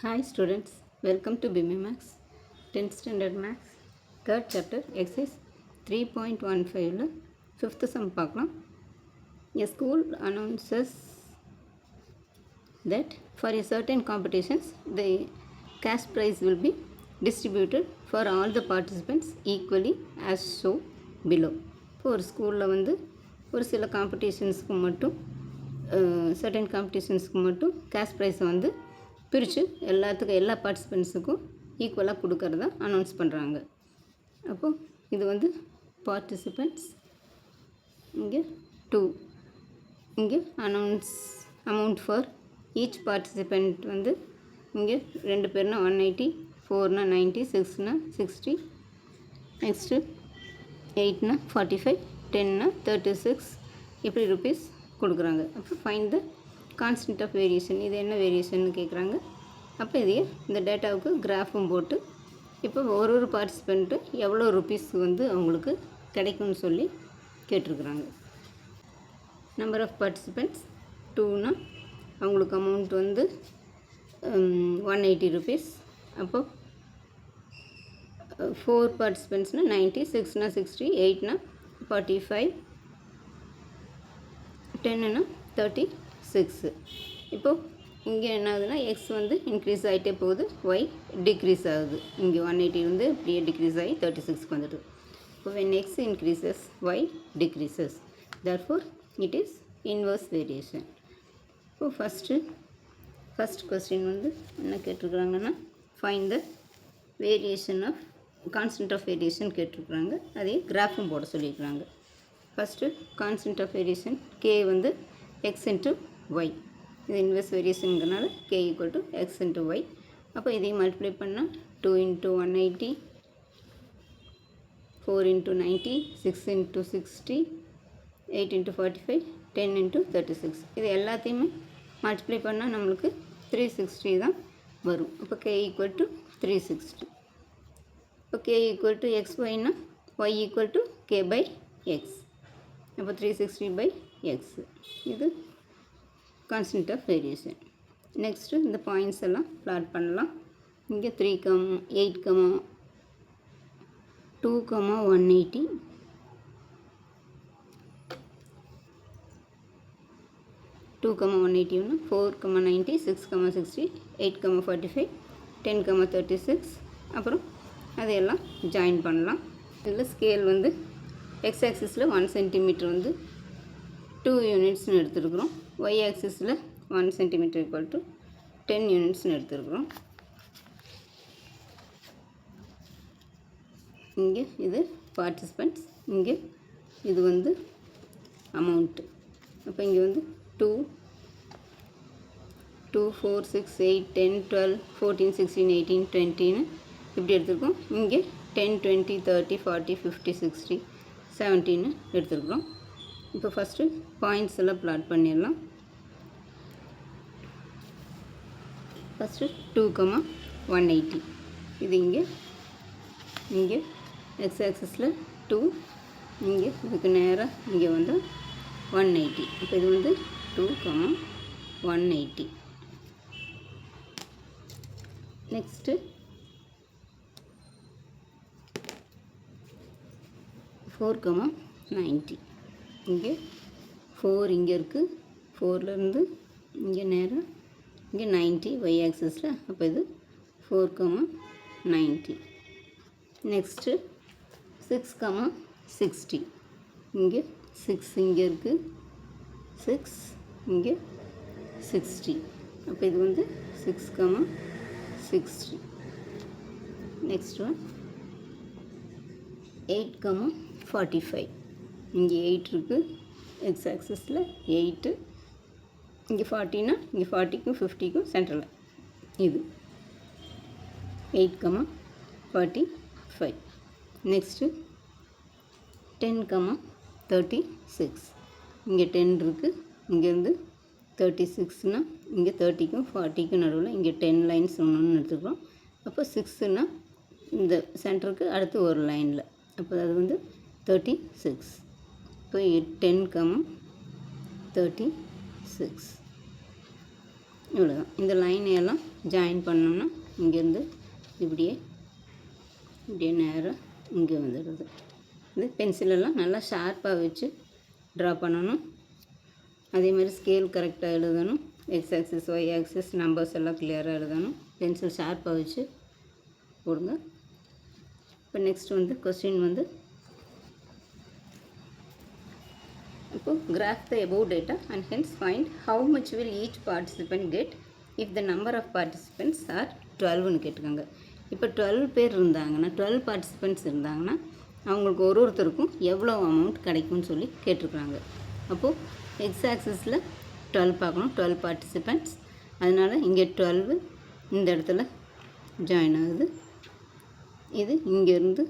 Hi students, welcome to BIMI Max 10th Standard Max 3rd chapter exercise 3.15 5th sum பார்க்கலாம். A school announces that for a certain competitions the cash prize will be distributed for all the participants equally as shown below. இப்போ ஒரு ஸ்கூலில் வந்து ஒரு சில காம்படிஷன்ஸ்க்கு மட்டும் certain காம்படிஷன்ஸ்க்கு மட்டும் cash ப்ரைஸை வந்து பிரித்து எல்லாத்துக்கும் எல்லா பார்ட்டிசிபெண்ட்ஸுக்கும் ஈக்குவலாக கொடுக்கறதா அனௌன்ஸ் பண்ணுறாங்க. அப்போது இது வந்து பார்ட்டிசிபெண்ட்ஸ் இங்கே 2 இங்கே announce amount for each participant வந்து இங்கே 2 பேர்னா 180, 4னா 90, 6னா 60, நெக்ஸ்ட்டு 8னா 45, 10னா 36 இப்படி ருபீஸ் கொடுக்குறாங்க. அப்போ find the constant of variation, இது என்ன வேரியேஷன் கேட்குறாங்க. அப்போ இதையே இந்த டேட்டாவுக்கு கிராஃபும் போட்டு இப்போ ஒரு பார்ட்டிசிபெண்ட்டு எவ்வளோ ருபீஸ் வந்து அவங்களுக்கு கிடைக்கும்னு சொல்லி கேட்டிருக்குறாங்க. நம்பர் ஆஃப் பார்ட்டிசிபெண்ட்ஸ் 2னா அவங்களுக்கு அமௌண்ட் வந்து 180 ருபீஸ். அப்போது 4 பார்ட்டிசிபெண்ட்ஸ்னால் 90, 6னா 60, 8னா 45, 10னா 36. இப்போது இங்கே என்ன ஆகுதுன்னா எக்ஸ் வந்து இன்க்ரீஸ் ஆகிட்டே போகுது, ஒய் டிக்ரீஸ் ஆகுது. இங்கே 180 வந்து இப்படியே டிக்ரீஸ் ஆகி 36க்கு வந்துட்டு. இப்போ when x increases y decreases, therefore it is inverse variation. இப்போ ஃபஸ்ட் கொஸ்டின் வந்து என்ன கேட்டிருக்குறாங்கன்னா find the variation of constant of variation கேட்டிருக்குறாங்க. அதே கிராஃபும் போட சொல்லியிருக்கிறாங்க. First constant of variation K வந்து எக்ஸ் இன்ட்டு ஒய், இது இன்வெர்ஸ் வேரியேஷனுங்கிறனால K equal to X into Y. அப்போ இதையும் மல்டிப்ளை பண்ணால் 2 into 180, 4 into 90, 6 into 60, 8 into 45, 10 into 36. இது எல்லாத்தையுமே மல்டிப்ளை பண்ணால் நம்மளுக்கு 360 தான் வரும். அப்போ கே ஈக்குவல் டு 360. இப்போ கே ஈக்குவல் டு எக்ஸ் ஒய்னா Y equal to K by X. அப்போ 360 பை எக்ஸ், இது கான்ஸ்டன்ட் ஆஃப் வேரியேஷன். நெக்ஸ்ட்டு இந்த பாயிண்ட்ஸ் எல்லாம் பிளாட் பண்ணலாம். இங்கே 3, 8, 2, 180, 2, 180, 4, 90, 6, 60, 8, 45, 10, 36. அப்புறம் அதையெல்லாம் ஜாயின் பண்ணலாம். இதில் ஸ்கேல் வந்து எக்ஸ் ஆக்சிஸில் 1 சென்டிமீட்டர் வந்து 2 யூனிட்ஸ்னு எடுத்துருக்குறோம். ஒய் ஆக்சிஸில் 1 சென்டிமீட்டர் ஈக்குவல் டு 10 யூனிட்ஸ்னு எடுத்துருக்குறோம். இங்கே இது பார்ட்டிசிபெண்ட்ஸ், இங்கே இது வந்து அமௌண்ட்டு. அப்போ இங்கே வந்து 2, 4, 6, 8, 10, 12, 14, 16, 18, 20ன்னு இப்படி எடுத்துருக்கோம். இங்கே 10, 20, 30, 40, 50, 60, 17ன்னு எடுத்துருக்குறோம். இப்போ ஃபஸ்ட்டு பாயிண்ட்ஸ் எல்லாம் பிளாட் பண்ணிடலாம். ஃபஸ்ட்டு 2, 180, இது இங்கே எக்ஸ் ஆக்சிஸில் 2, இங்கே இதுக்கு நேராக இங்கே வந்து 180. இப்போ இது வந்து 2, 180. நெக்ஸ்ட்டு 4, 90, இங்கே 4 இங்கே இருக்குது, 4லேருந்து இங்கே நேராக இங்கே 90 ஒய் ஆக்சிஸில். அப்போ இது 4, 90. நெக்ஸ்ட்டு 6, 60, இங்கே 6 இங்கே இருக்குது, 6 இங்கே 60. அப்போ இது வந்து 6, 60. நெக்ஸ்ட் ஒன் 8, 45, இங்கே 8 இருக்குது, எக்ஸ் ஆக்சிஸில் 8, இங்கே 40னா இங்கே 40க்கும் 50க்கும் சென்டரில் இது 8, 45. நெக்ஸ்ட்டு 10, 36, இங்கே 10 இருக்குது, இங்கேருந்து 36னா இங்கே 30க்கும் 40க்கும் நடுவில் இங்கே 10 லைன்ஸ் ஒன்று எடுத்துக்கிறோம். அப்போ 6னா இந்த சென்டருக்கு அடுத்து ஒரு லைனில், அப்போ அது வந்து 36. இப்போ 10, 36 இவ்வளோதான். இந்த லைனையெல்லாம் ஜாயின் பண்ணோம்னா இங்கேருந்து இப்படியே நேராக இங்கே வந்துடுது. இது பென்சிலெல்லாம் நல்லா ஷார்ப்பாக வச்சு ட்ரா பண்ணணும். அதே மாதிரி ஸ்கேல் கரெக்டாக எழுதணும். X axis y axis numbers எல்லாம் கிளியராக எழுதணும். பென்சில் ஷார்ப்பாக வச்சு போடுங்க. இப்போ நெக்ஸ்ட் வந்து கொஸ்டின் வந்து இப்போ graph the above data and hence find how much will each participant get if the number of participants are 12ன்னு கேட்டுக்கோங்க. இப்போ 12 பேர் இருந்தாங்கன்னா 12 பார்ட்டிசிபெண்ட்ஸ் இருந்தாங்கன்னா அவங்களுக்கு ஒருத்தருக்கும் எவ்வளோ அமௌண்ட் கிடைக்கும்னு சொல்லி கேட்டிருக்காங்க. அப்போது எக்ஸ் ஆக்சிஸில் 12 பார்க்கணும், 12 பார்ட்டிசிபெண்ட்ஸ். அதனால் இங்கே 12 இந்த இடத்துல ஜாயின் ஆகுது. இது இங்கேருந்து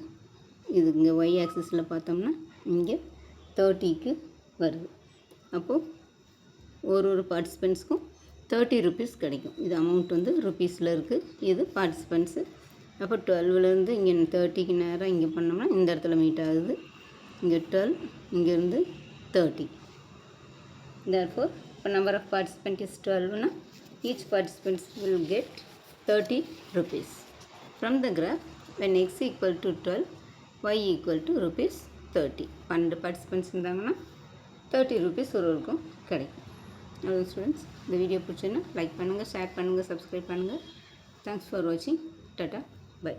இது இங்கே ஒய் ஆக்சிஸில் பார்த்தோம்னா இங்கே 30க்கு வருது. அப்போது ஒரு பார்ட்டிசிபெண்ட்ஸ்க்கும் 30 rupees கிடைக்கும். இது அமௌண்ட் வந்து ருப்பீஸில் இருக்குது, இது பார்ட்டிசிபெண்ட்ஸு. அப்போ 12லேருந்து இங்கே 30க்கு நேராக இங்கே பண்ணோம்னா இந்த இடத்துல மீட் ஆகுது. இங்கே 12, இங்கேருந்து 30. Therefore, இப்போ number of participants is 12னா each participant will get 30 rupees. From the graph, when x equal to 12, y equal to rupees 30. 12 participants இருந்தாங்கன்னா 30 rupees ஒருவருக்கும் கிடைக்கும். அவ்வளோ ஸ்டூடெண்ட்ஸ், இந்த வீடியோ பிடிச்சுன்னா லைக் பண்ணுங்கள், ஷேர் பண்ணுங்கள், சப்ஸ்கிரைப் பண்ணுங்கள். தேங்க்ஸ் ஃபார் வாட்சிங். டாட்டா, பை.